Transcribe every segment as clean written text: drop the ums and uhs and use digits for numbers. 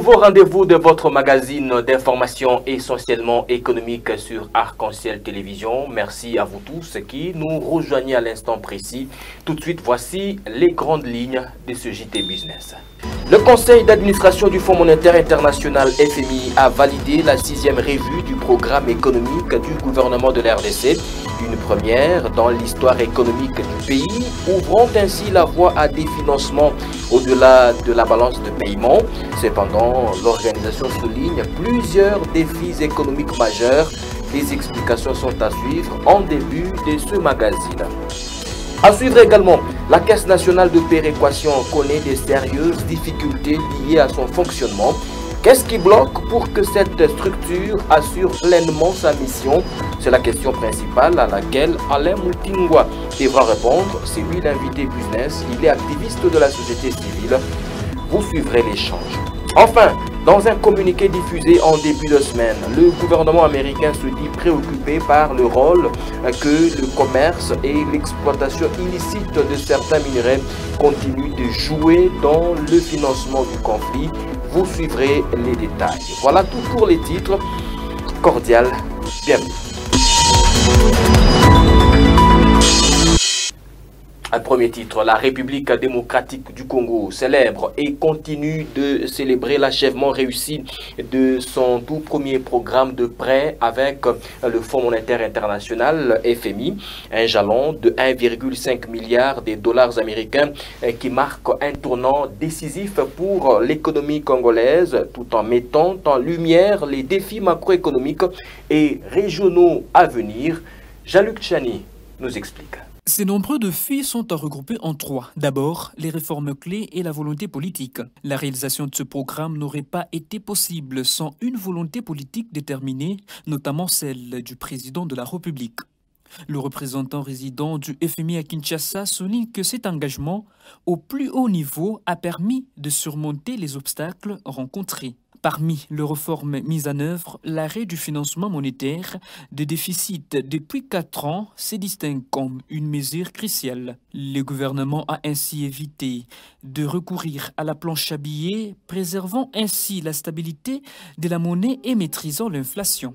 Nouveau rendez-vous de votre magazine d'information essentiellement économique sur Arc-en-Ciel Télévision. Merci à vous tous qui nous rejoignez à l'instant précis. Tout de suite, voici les grandes lignes de ce JT Business. Le conseil d'administration du Fonds monétaire international FMI a validé la 6e revue du programme économique du gouvernement de l'RDC, une première dans l'histoire économique du pays, ouvrant ainsi la voie à des financements au-delà de la balance de paiement. Cependant, l'organisation souligne plusieurs défis économiques majeurs. Les explications sont à suivre en début de ce magazine. À suivre également, la Caisse nationale de péréquation connaît de sérieuses difficultés liées à son fonctionnement. Qu'est-ce qui bloque pour que cette structure assure pleinement sa mission? C'est la question principale à laquelle Alain Moutingwa devra répondre. C'est lui l'invité business. Il est activiste de la société civile. Vous suivrez l'échange. Enfin, dans un communiqué diffusé en début de semaine, le gouvernement américain se dit préoccupé par le rôle que le commerce et l'exploitation illicite de certains minerais continuent de jouer dans le financement du conflit. Vous suivrez les détails. Voilà tout pour les titres. Cordial, bienvenue. Un premier titre, la République démocratique du Congo célèbre et continue de célébrer l'achèvement réussi de son tout premier programme de prêt avec le Fonds monétaire international FMI, un jalon de 1,5 milliard de dollars américains qui marque un tournant décisif pour l'économie congolaise tout en mettant en lumière les défis macroéconomiques et régionaux à venir. Jean-Luc Chani nous explique. Ces nombreux défis sont à regrouper en trois. D'abord, les réformes clés et la volonté politique. La réalisation de ce programme n'aurait pas été possible sans une volonté politique déterminée, notamment celle du président de la République. Le représentant résident du FMI à Kinshasa souligne que cet engagement au plus haut niveau a permis de surmonter les obstacles rencontrés. Parmi les réformes mises en œuvre, l'arrêt du financement monétaire de déficit depuis 4 ans se distingue comme une mesure cruciale. Le gouvernement a ainsi évité de recourir à la planche à billets, préservant ainsi la stabilité de la monnaie et maîtrisant l'inflation.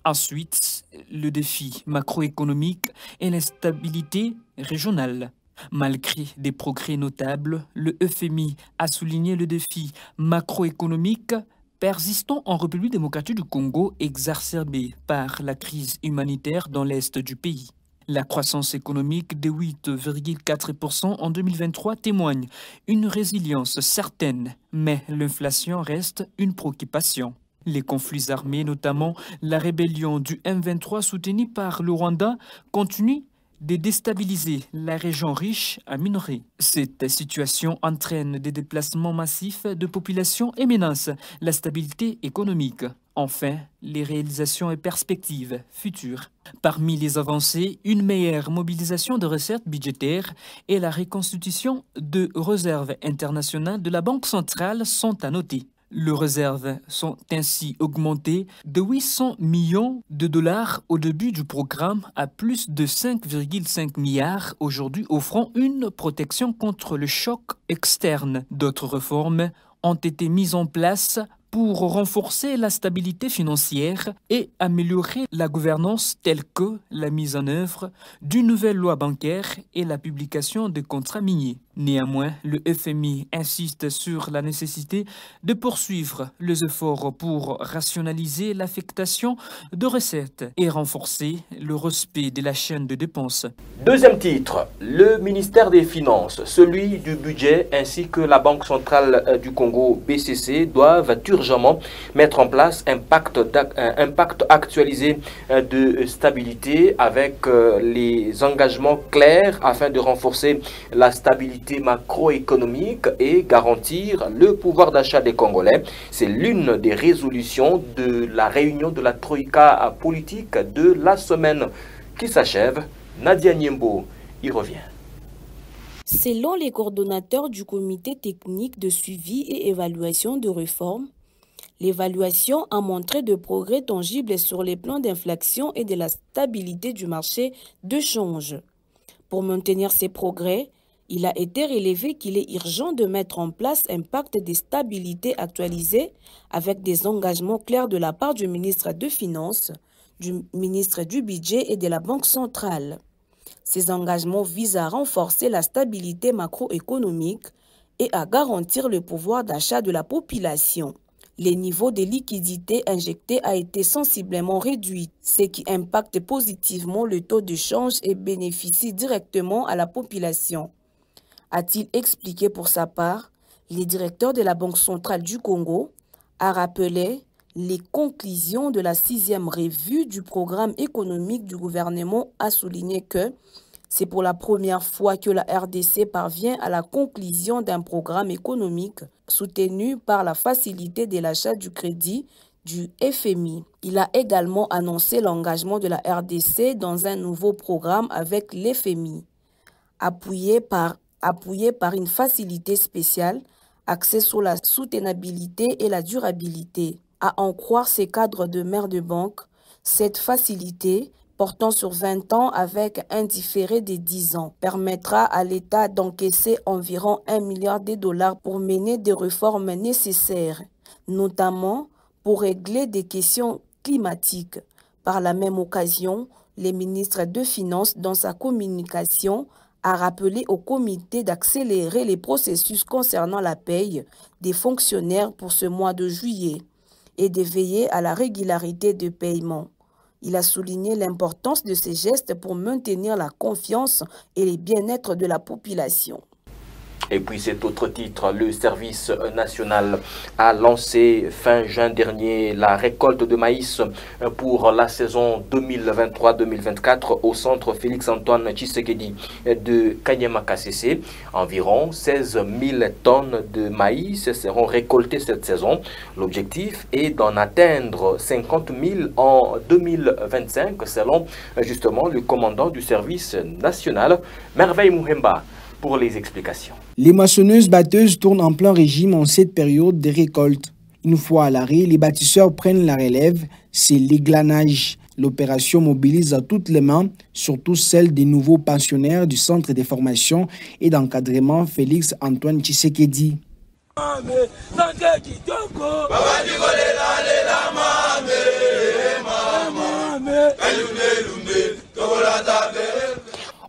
Ensuite, le défi macroéconomique et l'instabilité régionale. Malgré des progrès notables, le FMI a souligné le défi macroéconomique persistant en République démocratique du Congo, exacerbé par la crise humanitaire dans l'est du pays. La croissance économique de 8,4% en 2023 témoigne une résilience certaine, mais l'inflation reste une préoccupation. Les conflits armés, notamment la rébellion du M23 soutenue par le Rwanda, continuent de déstabiliser la région riche à minerais. Cette situation entraîne des déplacements massifs de population et menace la stabilité économique. Enfin, les réalisations et perspectives futures. Parmi les avancées, une meilleure mobilisation de recettes budgétaires et la reconstitution de réserves internationales de la Banque centrale sont à noter. Les réserves sont ainsi augmentées de 800 millions de dollars au début du programme à plus de 5,5 milliards aujourd'hui, offrant une protection contre le choc externe. D'autres réformes ont été mises en place pour renforcer la stabilité financière et améliorer la gouvernance telle que la mise en œuvre d'une nouvelle loi bancaire et la publication de contrats miniers. Néanmoins, le FMI insiste sur la nécessité de poursuivre les efforts pour rationaliser l'affectation de recettes et renforcer le respect de la chaîne de dépenses. Deuxième titre, le ministère des Finances, celui du budget ainsi que la Banque centrale du Congo BCC doivent urgemment mettre en place un pacte actualisé de stabilité avec les engagements clairs afin de renforcer la stabilité macroéconomique et garantir le pouvoir d'achat des Congolais. C'est l'une des résolutions de la réunion de la Troïka politique de la semaine qui s'achève. Nadia Niembo y revient. Selon les coordonnateurs du comité technique de suivi et évaluation de réforme, l'évaluation a montré de progrès tangibles sur les plans d'inflation et de la stabilité du marché de change. Pour maintenir ces progrès, Il a été relevé qu'il est urgent de mettre en place un pacte de stabilité actualisé avec des engagements clairs de la part du ministre des Finances, du ministre du Budget et de la Banque centrale. Ces engagements visent à renforcer la stabilité macroéconomique et à garantir le pouvoir d'achat de la population. Le niveau de liquidité injecté a été sensiblement réduit, ce qui impacte positivement le taux de change et bénéficie directement à la population. A-t-il expliqué pour sa part, le directeur de la Banque centrale du Congo a rappelé les conclusions de la 6e revue du programme économique du gouvernement, a souligné que c'est pour la première fois que la RDC parvient à la conclusion d'un programme économique soutenu par la facilité de l'achat du crédit du FMI. Il a également annoncé l'engagement de la RDC dans un nouveau programme avec l'FMI, appuyé par une facilité spéciale axée sur la soutenabilité et la durabilité. À en croire ces cadres de maires de banque, cette facilité, portant sur 20 ans avec un différé de 10 ans, permettra à l'État d'encaisser environ 1 milliard de dollars pour mener des réformes nécessaires, notamment pour régler des questions climatiques. Par la même occasion, le ministre des Finances, dans sa communication, a rappelé au comité d'accélérer les processus concernant la paye des fonctionnaires pour ce mois de juillet et de veiller à la régularité de paiement. Il a souligné l'importance de ces gestes pour maintenir la confiance et le bien-être de la population. Et puis cet autre titre, le service national a lancé fin juin dernier la récolte de maïs pour la saison 2023-2024 au centre Félix-Antoine Tshisekedi de Kanyama-Kasese. Environ 16 000 tonnes de maïs seront récoltées cette saison. L'objectif est d'en atteindre 50 000 en 2025 selon justement le commandant du service national, Merveille Mouhemba, pour les explications. Les moissonneuses-batteuses tournent en plein régime en cette période de récolte. Une fois à l'arrêt, les bâtisseurs prennent la relève, c'est l'églanage. L'opération mobilise à toutes les mains, surtout celle des nouveaux pensionnaires du centre de formation et d'encadrement Félix-Antoine Tshisekedi.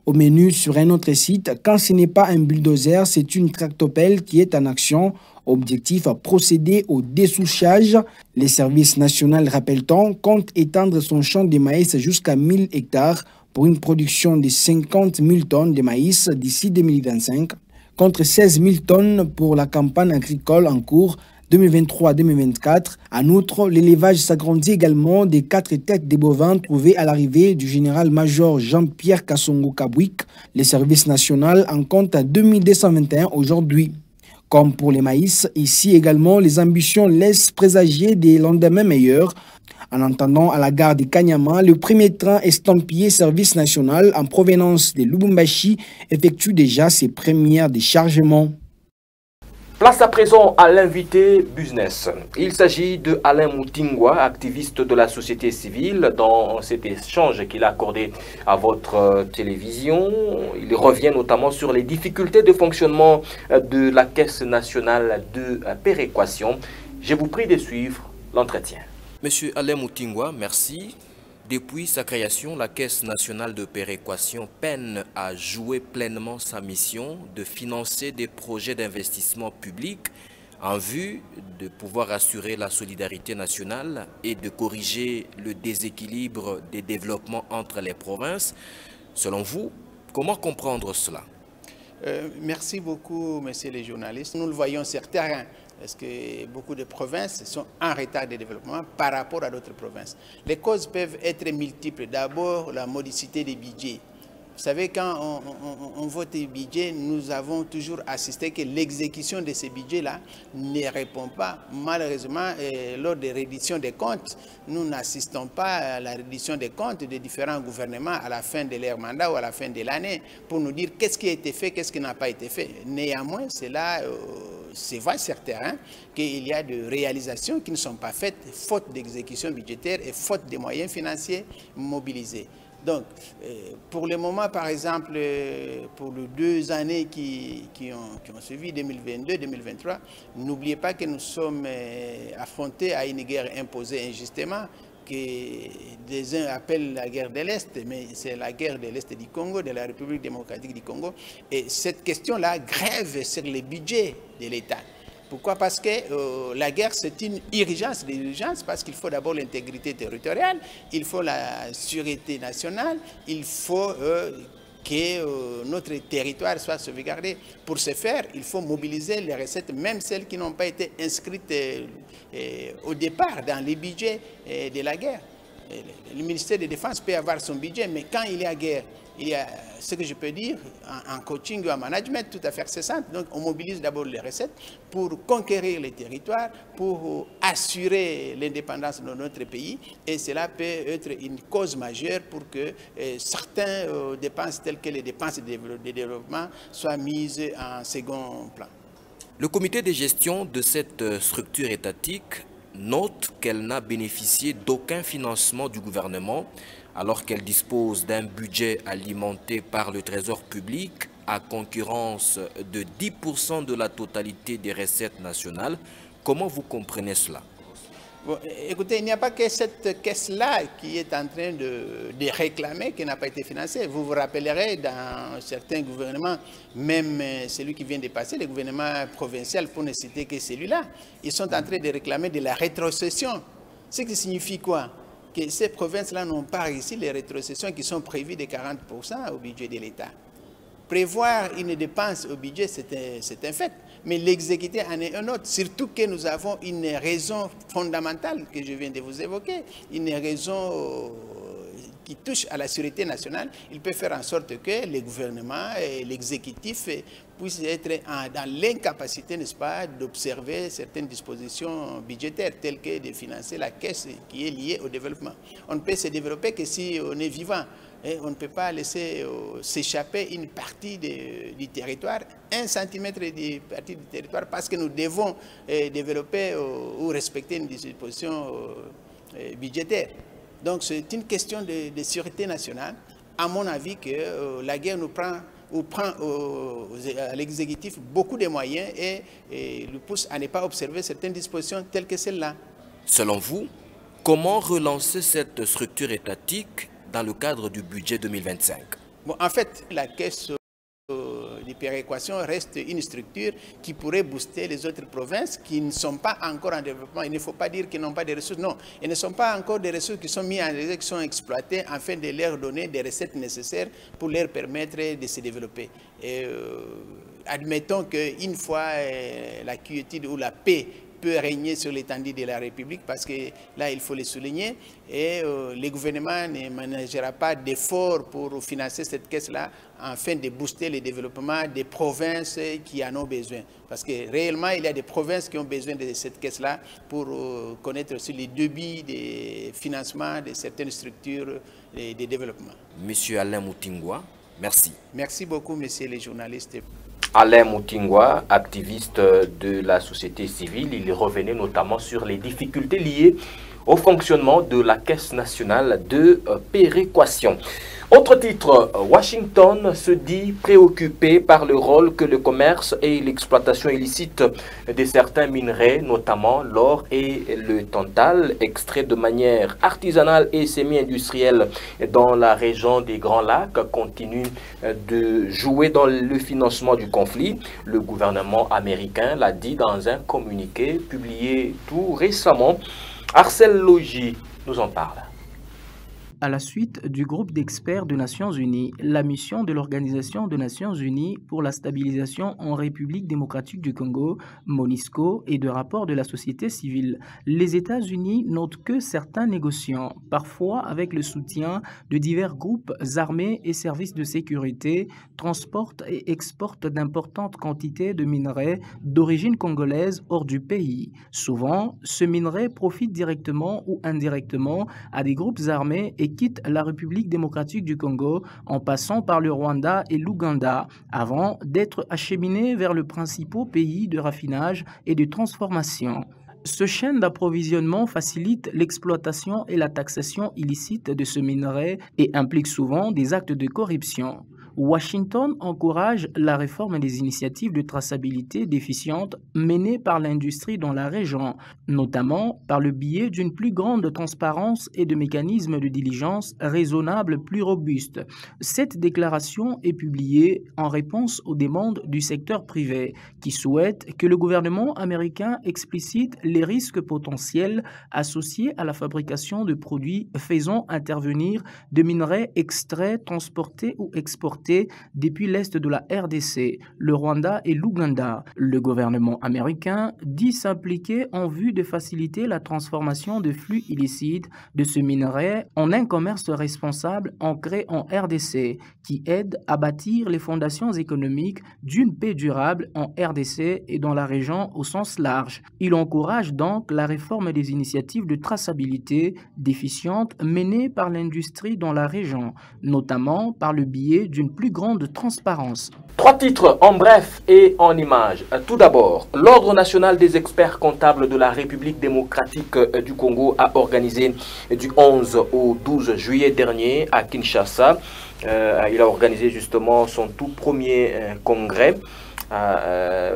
Au menu sur un autre site, quand ce n'est pas un bulldozer, c'est une tractopelle qui est en action. Objectif à procéder au dessouchage. Les services nationaux, rappelle-t-on, compte étendre son champ de maïs jusqu'à 1000 hectares pour une production de 50 000 tonnes de maïs d'ici 2025, contre 16 000 tonnes pour la campagne agricole en cours 2023-2024. En outre, l'élevage s'agrandit également des 4 têtes de bovins trouvées à l'arrivée du général-major Jean-Pierre Kassongo-Kabouik. Les services nationaux en comptent à 2221 aujourd'hui. Comme pour les maïs, ici également, les ambitions laissent présager des lendemains meilleurs. En attendant à la gare de Kanyama, le premier train estampillé service national en provenance de Lubumbashi effectue déjà ses premiers déchargements. Place à présent à l'invité business. Il s'agit de Alain Moutingwa, activiste de la société civile. Dans cet échange qu'il a accordé à votre télévision, il revient notamment sur les difficultés de fonctionnement de la Caisse nationale de péréquation. Je vous prie de suivre l'entretien. Monsieur Alain Moutingwa, merci. Depuis sa création, la Caisse nationale de péréquation peine à jouer pleinement sa mission de financer des projets d'investissement public en vue de pouvoir assurer la solidarité nationale et de corriger le déséquilibre des développements entre les provinces. Selon vous, comment comprendre cela? Merci beaucoup, messieurs les journalistes. Nous le voyons sur terrain. Parce que beaucoup de provinces sont en retard de développement par rapport à d'autres provinces. Les causes peuvent être multiples. D'abord, la modicité des budgets. Vous savez, quand on vote les budgets, nous avons toujours assisté que l'exécution de ces budgets-là ne répond pas. Malheureusement, lors des redditions des comptes, nous n'assistons pas à la reddition des comptes des différents gouvernements à la fin de leur mandat ou à la fin de l'année pour nous dire qu'est-ce qui a été fait, qu'est-ce qui n'a pas été fait. Néanmoins, c'est là... c'est vrai sur terrain qu'il y a des réalisations qui ne sont pas faites, faute d'exécution budgétaire et faute de moyens financiers mobilisés. Donc, pour le moment, par exemple, pour les 2 années qui ont suivi, 2022-2023, n'oubliez pas que nous sommes affrontés à une guerre imposée injustement, que des uns appellent la guerre de l'Est, mais c'est la guerre de l'Est du Congo, de la République démocratique du Congo. Et cette question-là grève sur les budgets de l'État. Pourquoi? Parce que la guerre, c'est une urgence, parce qu'il faut d'abord l'intégrité territoriale, il faut la sûreté nationale, il faut que notre territoire soit sauvegardé. Pour ce faire, il faut mobiliser les recettes, même celles qui n'ont pas été inscrites au départ dans les budgets de la guerre. Le ministère de la Défense peut avoir son budget, mais quand il y a guerre, il y a ce que je peux dire en coaching ou en management tout à fait simple. Donc on mobilise d'abord les recettes pour conquérir les territoires, pour assurer l'indépendance de notre pays. Et cela peut être une cause majeure pour que certaines dépenses telles que les dépenses de développement soient mises en second plan. Le comité de gestion de cette structure étatique note qu'elle n'a bénéficié d'aucun financement du gouvernement alors qu'elle dispose d'un budget alimenté par le Trésor public à concurrence de 10% de la totalité des recettes nationales. Comment vous comprenez cela? Bon, écoutez, il n'y a pas que cette caisse-là qui est en train de réclamer, qui n'a pas été financée. Vous vous rappellerez, dans certains gouvernements, même celui qui vient de passer, le gouvernement provincial, pour ne citer que celui-là, ils sont en train de réclamer de la rétrocession. Ce qui signifie quoi? Que ces provinces-là n'ont pas réussi les rétrocessions qui sont prévues de 40% au budget de l'État. Prévoir une dépense au budget, c'est un fait, mais l'exécuter en est un autre. Surtout que nous avons une raison fondamentale que je viens de vous évoquer, une raison qui touche à la sûreté nationale. Il peut faire en sorte que le gouvernement et l'exécutif puissent être dans l'incapacité, n'est-ce pas, d'observer certaines dispositions budgétaires telles que de financer la caisse qui est liée au développement. On ne peut se développer que si on est vivant. Et on ne peut pas laisser s'échapper une partie du territoire, 1 centimètre de partie du territoire, parce que nous devons développer ou respecter une disposition budgétaire. Donc c'est une question de sûreté nationale. À mon avis, que la guerre nous prend à l'exécutif beaucoup de moyens et le pousse à ne pas observer certaines dispositions telles que celle-là. Selon vous, comment relancer cette structure étatique dans le cadre du budget 2025? Bon, en fait, la caisse de péréquation reste une structure qui pourrait booster les autres provinces qui ne sont pas encore en développement. Il ne faut pas dire qu'ils n'ont pas de ressources. Non, elles ne sont pas encore des ressources qui sont mises en réserve, qui sont exploitées afin de leur donner des recettes nécessaires pour leur permettre de se développer. Et, admettons qu'une fois la quiétude ou la paix peut régner sur l'étendue de la République, parce que là, il faut le souligner, et le gouvernement ne ménagera pas d'efforts pour financer cette caisse-là afin de booster le développement des provinces qui en ont besoin. Parce que réellement, il y a des provinces qui ont besoin de cette caisse-là pour connaître aussi les débits de financement de certaines structures de développement. Monsieur Alain Moutingwa, merci. Merci beaucoup, messieurs les journalistes. Alain Moutingwa, activiste de la société civile, il revenait notamment sur les difficultés liées au fonctionnement de la Caisse nationale de péréquation. Autre titre, Washington se dit préoccupé par le rôle que le commerce et l'exploitation illicite de certains minerais, notamment l'or et le tantal, extraits de manière artisanale et semi-industrielle dans la région des Grands Lacs, continuent de jouer dans le financement du conflit. Le gouvernement américain l'a dit dans un communiqué publié tout récemment. Arcel Logis nous en parle. À la suite du groupe d'experts des Nations Unies, la mission de l'Organisation des Nations Unies pour la stabilisation en République démocratique du Congo, MONUSCO, et de rapports de la société civile, les États-Unis notent que certains négociants, parfois avec le soutien de divers groupes armés et services de sécurité, transportent et exportent d'importantes quantités de minerais d'origine congolaise hors du pays. Souvent, ce minerai profite directement ou indirectement à des groupes armés et quitte la République démocratique du Congo en passant par le Rwanda et l'Ouganda avant d'être acheminé vers le principal pays de raffinage et de transformation. Ce chaîne d'approvisionnement facilite l'exploitation et la taxation illicite de ce minerai et implique souvent des actes de corruption. Washington encourage la réforme des initiatives de traçabilité déficientes menées par l'industrie dans la région, notamment par le biais d'une plus grande transparence et de mécanismes de diligence raisonnables plus robustes. Cette déclaration est publiée en réponse aux demandes du secteur privé qui souhaite que le gouvernement américain explicite les risques potentiels associés à la fabrication de produits faisant intervenir de minerais extraits, transportés ou exportés depuis l'est de la RDC, le Rwanda et l'Ouganda. Le gouvernement américain dit s'impliquer en vue de faciliter la transformation de flux illicites de ce minerai en un commerce responsable ancré en RDC qui aide à bâtir les fondations économiques d'une paix durable en RDC et dans la région au sens large. Il encourage donc la réforme des initiatives de traçabilité déficientes menées par l'industrie dans la région, notamment par le biais d'une plus grande transparence. 3 titres en bref et en images. Tout d'abord, l'Ordre national des experts comptables de la République démocratique du Congo a organisé du 11 au 12 juillet dernier à Kinshasa. Il a organisé justement son tout premier congrès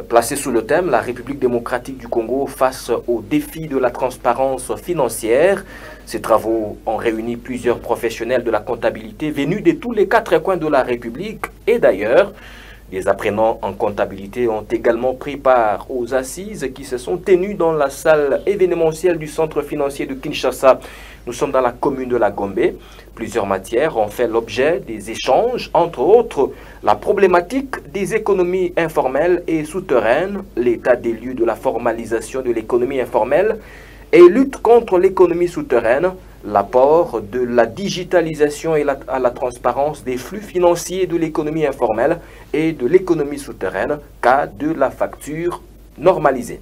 placé sous le thème « La République démocratique du Congo face aux défis de la transparence financière ». Ces travaux ont réuni plusieurs professionnels de la comptabilité venus de tous les 4 coins de la République et d'ailleurs, les apprenants en comptabilité ont également pris part aux assises qui se sont tenues dans la salle événementielle du centre financier de Kinshasa. Nous sommes dans la commune de la Gombe. Plusieurs matières ont fait l'objet des échanges, entre autres la problématique des économies informelles et souterraines, l'état des lieux de la formalisation de l'économie informelle et lutte contre l'économie souterraine, l'apport de la digitalisation et à la transparence des flux financiers de l'économie informelle et de l'économie souterraine, cas de la facture normalisée.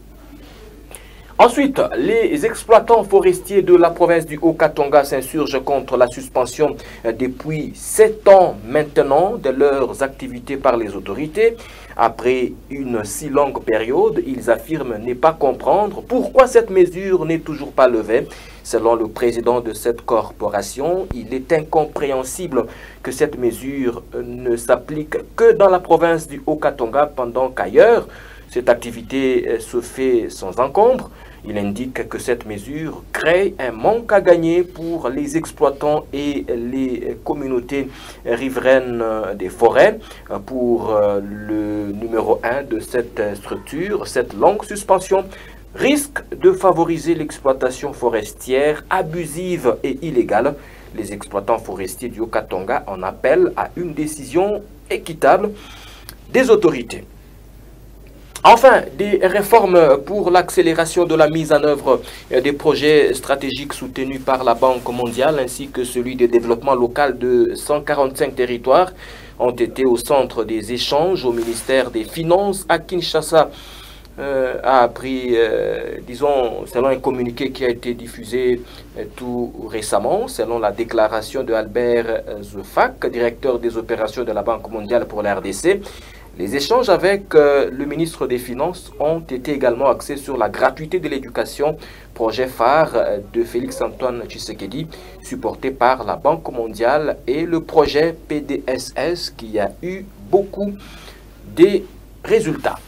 Ensuite, les exploitants forestiers de la province du Haut-Katanga s'insurgent contre la suspension depuis 7 ans maintenant de leurs activités par les autorités. Après une si longue période, ils affirment ne pas comprendre pourquoi cette mesure n'est toujours pas levée. Selon le président de cette corporation, il est incompréhensible que cette mesure ne s'applique que dans la province du Haut-Katanga pendant qu'ailleurs, cette activité se fait sans encombre. Il indique que cette mesure crée un manque à gagner pour les exploitants et les communautés riveraines des forêts. Pour le numéro 1 de cette structure, cette longue suspension risque de favoriser l'exploitation forestière abusive et illégale. Les exploitants forestiers du Haut-Katanga en appellent à une décision équitable des autorités. Enfin, des réformes pour l'accélération de la mise en œuvre des projets stratégiques soutenus par la Banque mondiale ainsi que celui de développement local de 145 territoires ont été au centre des échanges au ministère des Finances à Kinshasa. A appris, disons, selon un communiqué qui a été diffusé tout récemment, selon la déclaration de Albert Zefak, directeur des opérations de la Banque mondiale pour la RDC, les échanges avec le ministre des Finances ont été également axés sur la gratuité de l'éducation, projet phare de Félix-Antoine Tshisekedi, supporté par la Banque mondiale, et le projet PDSS qui a eu beaucoup de résultats.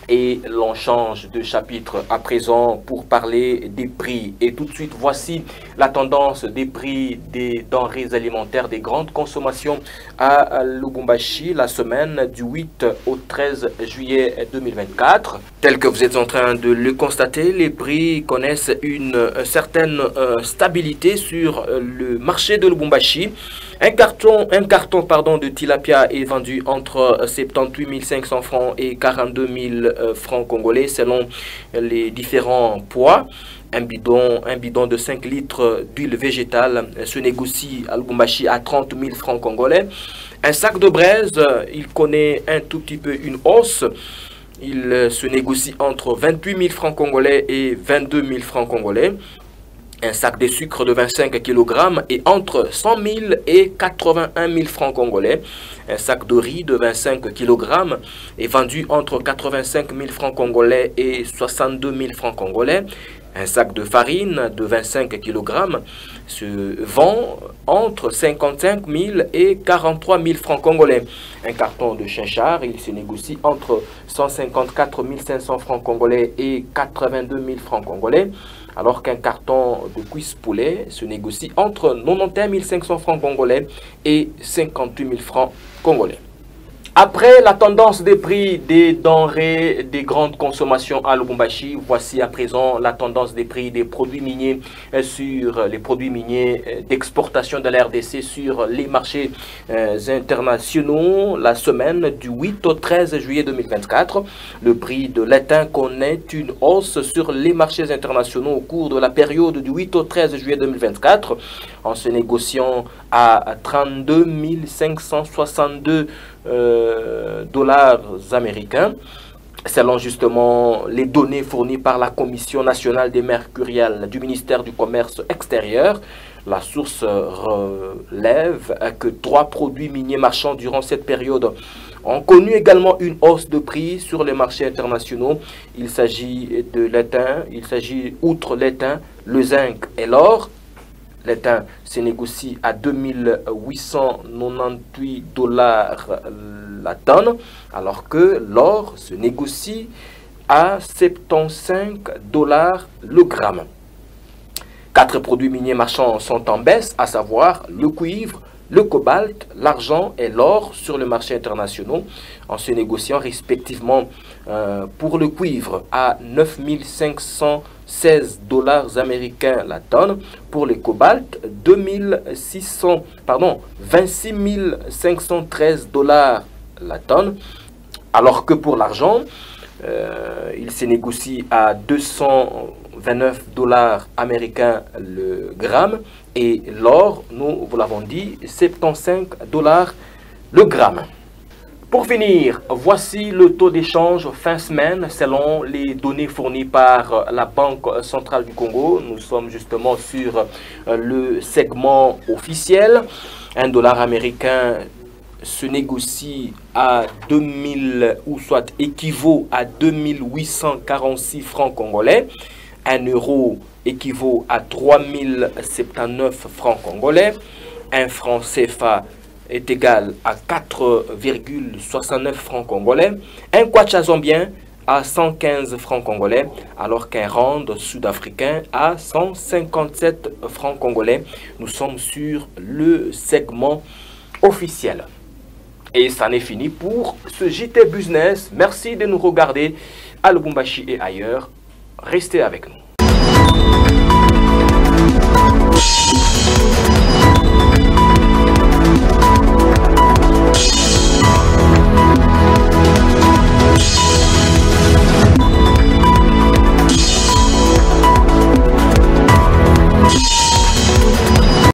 Et l'on change de chapitre à présent pour parler des prix. Et tout de suite, voici la tendance des prix des denrées alimentaires des grandes consommations à Lubumbashi la semaine du 8 au 13 juillet 2024. Tel que vous êtes en train de le constater, les prix connaissent une certaine stabilité sur le marché de Lubumbashi. Un carton de tilapia est vendu entre 78 500 francs et 42 000 francs congolais selon les différents poids. Un bidon de 5 litres d'huile végétale se négocie à Lubumbashi à 30 000 francs congolais. Un sac de braise, il connaît un tout petit peu une hausse. Il se négocie entre 28 000 francs congolais et 22 000 francs congolais. Un sac de sucre de 25 kg est entre 100 000 et 81 000 francs congolais. Un sac de riz de 25 kg est vendu entre 85 000 francs congolais et 62 000 francs congolais. Un sac de farine de 25 kg se vend entre 55 000 et 43 000 francs congolais. Un carton de chinchard, il se négocie entre 154 500 francs congolais et 82 000 francs congolais. Alors qu'un carton de cuisse poulet se négocie entre 91 500 francs congolais et 58 000 francs congolais. Après la tendance des prix des denrées des grandes consommations à Lubumbashi, voici à présent la tendance des prix des produits miniers sur les produits miniers d'exportation de la RDC sur les marchés internationaux. La semaine du 8 au 13 juillet 2024, le prix de l'étain connaît une hausse sur les marchés internationaux au cours de la période du 8 au 13 juillet 2024, en se négociant à 32 562 dollars américains, selon justement les données fournies par la Commission nationale des mercuriales du ministère du Commerce extérieur. La source relève que 3 produits miniers marchands durant cette période ont connu également une hausse de prix sur les marchés internationaux. Il s'agit de l'étain, outre l'étain, le zinc et l'or. L'étain se négocie à 2898 dollars la tonne, alors que l'or se négocie à 75 dollars le gramme. 4 produits miniers marchands sont en baisse, à savoir le cuivre, le cobalt, l'argent et l'or sur le marché international, en se négociant respectivement pour le cuivre à 9 516 dollars américains la tonne, pour le cobalt 26 513 dollars la tonne, alors que pour l'argent, il se négocie à 229 dollars américains le gramme, et l'or, nous vous l'avons dit, 75 dollars le gramme. Pour finir, voici le taux d'échange fin semaine selon les données fournies par la Banque centrale du Congo. Nous sommes justement sur le segment officiel. Un dollar américain se négocie à 2000, ou soit équivaut à 2846 francs congolais. Un euro équivaut à 3079 francs congolais. Un franc CFA est égal à 4,69 francs congolais. Un kwacha zambien à 115 francs congolais, alors qu'un rand sud-africain à 157 francs congolais. Nous sommes sur le segment officiel. Et ça n'est fini pour ce JT Business. Merci de nous regarder à Lubumbashi et ailleurs. Restez avec nous.